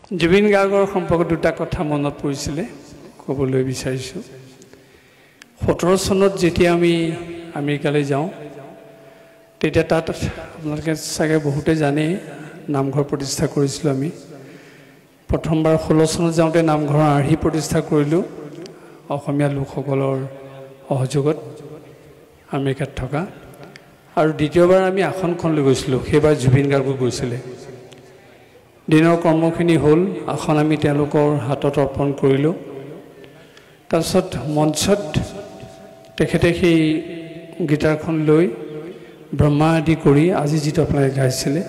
জুবিন গাৰ্গৰ সম্পৰ্কত দুটা কথা মনত পৰিছিলে ক'বলৈ বিচাৰিছোঁ 17 চনত যেতিয়া আমি আমেৰিকালৈ যাওঁ তেতিয়া তাত আপোনালোকে চাগে বহুতে জানে নামঘৰ প্ৰতিষ্ঠা কৰিছিলোঁ আমি প্ৰথমবাৰ 16 চনত যাওঁতে নামঘৰৰ আৰ্হি প্ৰতিষ্ঠা কৰিলোঁ অসমীয়া লোকসকলৰ সহযোগত আমেৰিকাত থকা আৰু দ্বিতীয়বাৰ আমি আসনখন লৈ গৈছিলোঁ সেইবাৰ জুবিন গাৰ্গ গৈছিলে দিনৰ কৰ্মখিনি হ'ল আসন আমি তেওঁলোকৰ হাতত অৰ্পণ কৰিলোঁ তাৰপিছত মঞ্চত তেখেতে সেই গীটাৰখন লৈ ব্ৰহ্মা আদি কৰি আজি যিটো আপোনালোকে গাইছিলে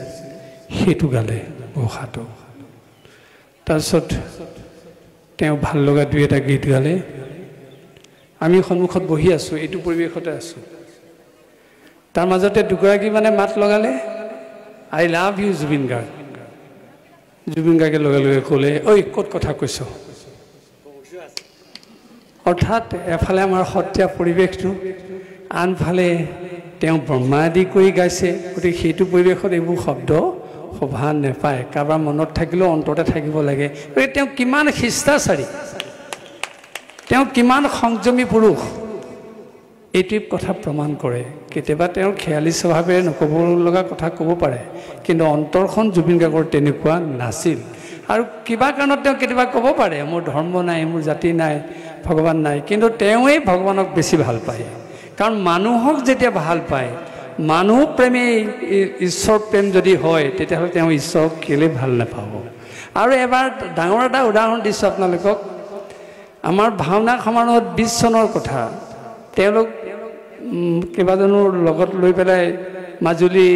সেইটো গালে ঘোষাটো তাৰপিছত তেওঁ ভাল লগা দুই এটা গীত গালে আমি সন্মুখত বহি আছোঁ এইটো পৰিৱেশতে আছোঁ তাৰ মাজতে দুগৰাকী মানে মাত লগালে I love you Zubeen Garg Zubeen গাৰ্গে লগে লগে ক'লে ঐ ক'ত কথা কৈছ অৰ্থাৎ এফালে আমাৰ সত্ৰীয়া পৰিৱেশটো আনফালে তেওঁ ব্ৰহ্মা আদি কৰি গাইছে গতিকে সেইটো পৰিৱেশত এইবোৰ শব্দ শোভা নাপায় কাৰোবাৰ মনত থাকিলেও অন্তৰতে থাকিব লাগে গতিকে তেওঁ কিমান শিষ্টাচাৰী তেওঁ কিমান সংযমী পুৰুষ এইটোৱে কথা প্ৰমাণ কৰে কেতিয়াবা তেওঁৰ খেয়ালি স্বভাৱেৰে নক'ব লগা কথা ক'ব পাৰে কিন্তু অন্তৰখন জুবিন গাৰ্গৰ তেনেকুৱা নাছিল আৰু কিবা কাৰণত তেওঁ কেতিয়াবা ক'ব পাৰে মোৰ ধৰ্ম নাই মোৰ জাতি নাই ভগৱান নাই কিন্তু তেওঁৱেই ভগৱানক বেছি ভাল পায় কাৰণ মানুহক যেতিয়া ভাল পায় মানুহ প্ৰেমী ঈশ্বৰ প্ৰেম যদি হয় তেতিয়াহ'লে তেওঁ ঈশ্বৰক কেলৈ ভাল নাপাব আৰু এবাৰ ডাঙৰ এটা উদাহৰণ দিছোঁ আপোনালোকক আমাৰ ভাওনা সমাৰোহত 20 চনৰ কথা তেওঁলোক কেইবাজনৰ লগত লৈ পেলাই মাজুলী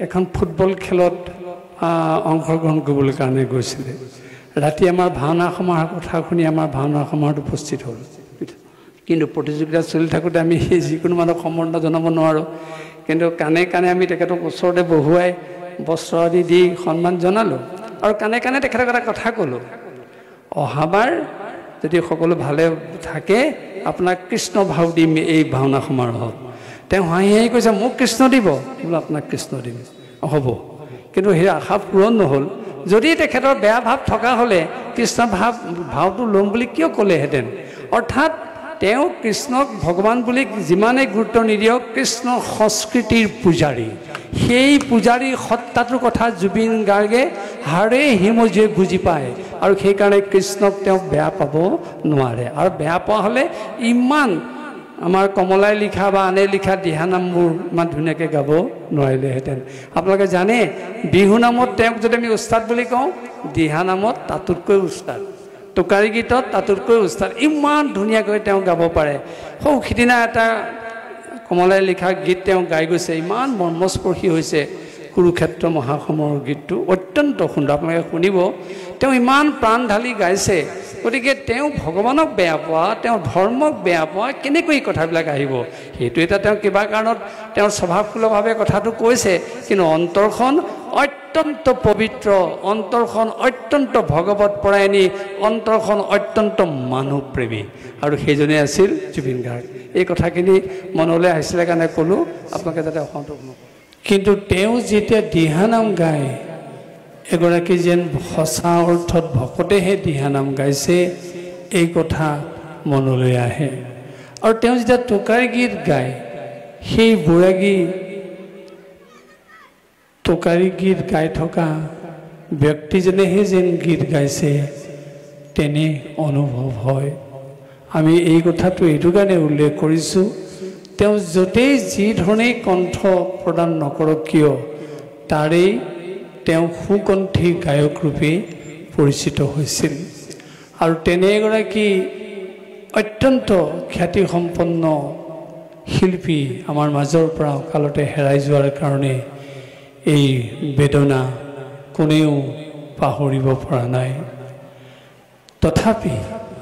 এখন ফুটবল খেলত অংশগ্ৰহণ কৰিবলৈ কাৰণে গৈছিলে ৰাতি আমাৰ ভাওনা সমাৰোহৰ কথা শুনি আমাৰ ভাওনা সমাৰোহত উপস্থিত হ'ল কিন্তু প্ৰতিযোগিতা চলি থাকোঁতে আমি যিকোনো মানুহক সম্বৰ্ধনা জনাব নোৱাৰোঁ কিন্তু কাণে কাণে আমি তেখেতক ওচৰতে বহুৱাই বস্ত্ৰ আদি দি সন্মান জনালোঁ আৰু কাণে কাণে তেখেতক এটা কথা ক'লোঁ অহাবাৰ যদি সকলো ভালে থাকে আপোনাক কৃষ্ণ ভাও দিম এই ভাওনা সমাৰোহত তেওঁ হাঁহি হাঁহি কৈছে মোক কৃষ্ণ দিব বোলো আপোনাক কৃষ্ণ দিম হ'ব কিন্তু সেই আশা পূৰণ নহ'ল যদি তেখেতৰ বেয়া ভাৱ থকা হ'লে কৃষ্ণ ভাৱটো ল'ম বুলি কিয় ক'লেহেঁতেন অৰ্থাৎ তেওঁ কৃষ্ণক ভগৱান বুলি যিমানেই গুৰুত্ব নিদিয়ক কৃষ্ণ সংস্কৃতিৰ পূজাৰী সেই পূজাৰীৰ সত্তাটোৰ কথা জুবিন গাৰ্গে হাড়ে হিমজুৱে বুজি পায় আৰু সেইকাৰণে কৃষ্ণক তেওঁ বেয়া পাব নোৱাৰে আৰু বেয়া পোৱা হ'লে ইমান আমাৰ কমলাই লিখা বা আনে লিখা দিহানামবোৰ ইমান ধুনীয়াকৈ গাব নোৱাৰিলেহেঁতেন আপোনালোকে জানে বিহু নামত তেওঁক যদি আমি উস্তাদ বুলি কওঁ দিহানামত তাতোতকৈ উস্তাদ টোকাৰী গীতত তাতোতকৈ উস্তাদ ইমান ধুনীয়াকৈ তেওঁ গাব পাৰে সৌ সিদিনা এটা কমলাই লিখা গীত তেওঁ গাই গৈছে ইমান মৰ্মস্পৰ্শী হৈছে কুৰুক্ষেত্ৰ মহাসমৰৰ গীতটো অত্যন্ত সুন্দৰ আপোনালোকে শুনিব তেওঁ ইমান প্ৰাণ ঢালি গাইছে গতিকে তেওঁ ভগৱানক বেয়া পোৱা তেওঁ ধৰ্মক বেয়া পোৱা কেনেকৈ এই কথাবিলাক আহিব সেইটো এটা তেওঁ কিবা কাৰণত তেওঁৰ স্বভাৱসুলভভাৱে কথাটো কৈছে কিন্তু অন্তৰখন অত্যন্ত পবিত্ৰ অন্তৰখন অত্যন্ত ভগৱত পৰায়ণী অন্তৰখন অত্যন্ত মানুহপ্ৰেমী আৰু সেইজনে আছিল জুবিন গাৰ্গ এই কথাখিনি মনলৈ আহিছিলে কাৰণে ক'লোঁ আপোনালোকে যাতে অসন্তোষ নকৰে কিন্তু তেওঁ যেতিয়া দিহানাম গায় এগৰাকী যেন সঁচা অৰ্থত ভকতেহে দিহানাম গাইছে এই কথা মনলৈ আহে আৰু তেওঁ যেতিয়া টোকাৰী গীত গায় সেই বুঢ়াগী টোকাৰী গীত গাই থকা ব্যক্তিজনেহে যেন গীত গাইছে তেনে অনুভৱ হয় আমি এই কথাটো এইটো কাৰণে উল্লেখ কৰিছোঁ তেওঁ য'তেই যি ধৰণেই কণ্ঠ প্ৰদান নকৰক কিয় তাৰেই তেওঁ সুকণ্ঠী গায়ক ৰূপে পৰিচিত হৈছিল আৰু তেনে এগৰাকী অত্যন্ত খ্যাতিসম্পন্ন শিল্পী আমাৰ মাজৰ পৰা অকালতে হেৰাই যোৱাৰ কাৰণে এই বেদনা কোনেও পাহৰিব পৰা নাই তথাপি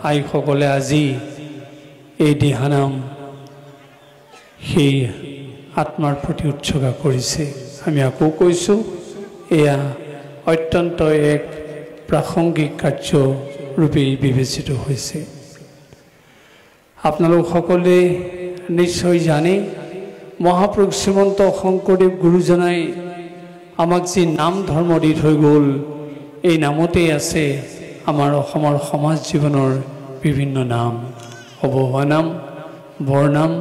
আইসকলে আজি এই দিহানাম সেই আত্মাৰ প্ৰতি উৎসৰ্গা কৰিছে আমি আকৌ কৈছোঁ এয়া অত্যন্ত এক প্ৰাসংগিক কাৰ্য ৰূপে বিবেচিত হৈছে আপোনালোক সকলোৱে নিশ্চয় জানে মহাপুৰুষ শ্ৰীমন্ত শংকৰদেৱ গুৰুজনাই আমাক যি নাম ধৰ্ম দি থৈ গ'ল এই নামতেই আছে আমাৰ অসমৰ সমাজ জীৱনৰ বিভিন্ন নাম সবহুৱা নাম বৰনাম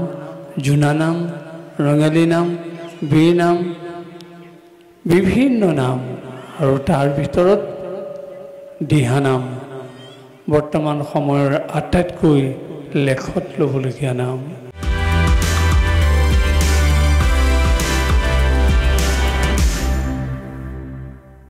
জোনানাম ৰঙালী নাম বীৰ নাম বিভিন্ন নাম আৰু তাৰ ভিতৰত দিহানাম বৰ্তমান সময়ৰ আটাইতকৈ লেখত ল'বলগীয়া নাম